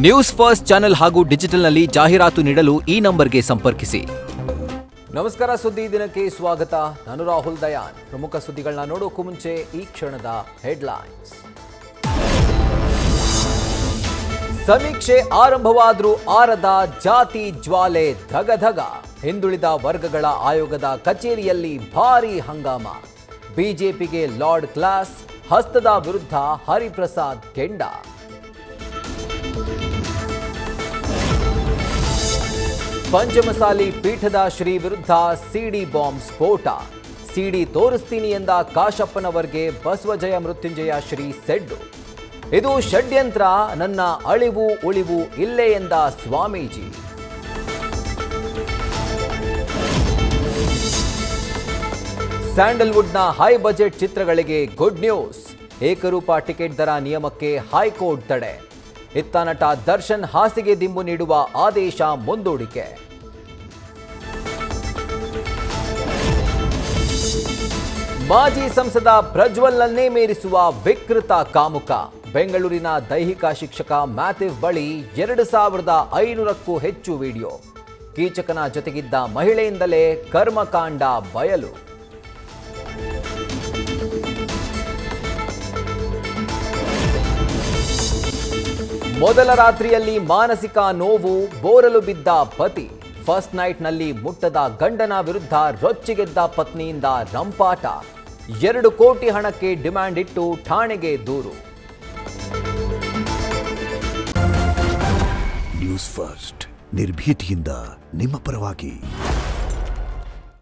News first channel ಹಾಗೂ ಡಿಜಿಟಲ್ನಲ್ಲಿ ಜಾಹೀರಾತು ನೀಡಲು ಈ ನಂಬರ್ಗೆ ಸಂಪರ್ಕಿಸಿ. ನಮಸ್ಕಾರ, ಸುದ್ದಿ ದಿನಕ್ಕೆ ಸ್ವಾಗತ. ನಾನು ರಾಹುಲ್ ದಯಾನ್. ಪ್ರಮುಖ ಸುದ್ದಿಗಳನ್ನ ನೋಡೋಕ್ಕೂ ಮುಂಚೆ ಈ ಕ್ಷಣದ ಹೆಡ್ಲೈನ್ಸ್. ಸಮೀಕ್ಷೆ ಆರಂಭವಾದರೂ ಆರದ ಜಾತಿ ಜ್ವಾಲೆ ಧಗಧಗ. ಹಿಂದುಳಿದ ವರ್ಗಗಳ ಆಯೋಗದ ಕಚೇರಿಯಲ್ಲಿ ಭಾರೀ ಹಂಗಾಮ. ಬಿಜೆಪಿಗೆ ಲಾರ್ಡ್ ಕ್ಲಾಸ್, ಹಸ್ತದ ವಿರುದ್ಧ ಹರಿಪ್ರಸಾದ್ ಕೆಂಡ. ಪಂಚಮಸಾಲಿ ಪೀಠದ ಶ್ರೀ ವಿರುದ್ಧ ಸಿಡಿ ಬಾಂಬ್ ಸ್ಫೋಟ. ಸಿಡಿ ತೋರಿಸ್ತೀನಿ ಎಂದ ಕಾಶಪ್ಪನವರಿಗೆ ಬಸವಜಯ ಮೃತ್ಯುಂಜಯ ಶ್ರೀ ಸೆಡ್ಡು. ಇದು ಷಡ್ಯಂತ್ರ, ನನ್ನ ಅಳಿವು ಉಳಿವು ಇಲ್ಲೇ ಎಂದ ಸ್ವಾಮೀಜಿ. ಸ್ಯಾಂಡಲ್ವುಡ್ನ ಹೈ ಬಜೆಟ್ ಚಿತ್ರಗಳಿಗೆ ಗುಡ್ ನ್ಯೂಸ್. ಏಕರೂಪ ಟಿಕೆಟ್ ದರ ನಿಯಮಕ್ಕೆ ಹೈಕೋರ್ಟ್ ತಡೆ. ಇತ್ತ ನಟ ದರ್ಶನ್ ಹಾಸಿಗೆ ದಿಂಬು ನೀಡುವ ಆದೇಶ ಮುಂದೂಡಿಕೆ. ಮಾಜಿ ಸಂಸದ ಪ್ರಜ್ವಲ್ನನ್ನೇ ಮೀರಿಸುವ ವಿಕೃತ ಕಾಮುಕ. ಬೆಂಗಳೂರಿನ ದೈಹಿಕ ಶಿಕ್ಷಕ ಮ್ಯಾಥಿವ್ ಬಳಿ 2500ಕ್ಕೂ ಹೆಚ್ಚು ವಿಡಿಯೋ. ಕೀಚಕನ ಜೊತೆಗಿದ್ದ ಮಹಿಳೆಯಿಂದಲೇ ಕರ್ಮಕಾಂಡ ಬಯಲು. ಮೊದಲ ರಾತ್ರಿಯಲ್ಲಿ ಮಾನಸಿಕ ನೋವು, ಬೋರಲು ಬಿದ್ದ ಪತಿ. ಫಸ್ಟ್ ನೈಟ್ನಲ್ಲಿ ಮುಟ್ಟದ ಗಂಡನ ವಿರುದ್ಧ ರೊಚ್ಚಿಗೆದ್ದ ಪತ್ನಿಯಿಂದ ರಂಪಾಟ. 2 ಕೋಟಿ ಹಣಕ್ಕೆ ಡಿಮ್ಯಾಂಡ್ ಇಟ್ಟು ಠಾಣೆಗೆ ದೂರು. ನ್ಯೂಸ್ ಫಸ್ಟ್, ನಿರ್ಭೀತಿಯಿಂದ ನಿಮ್ಮ ಪರವಾಗಿ.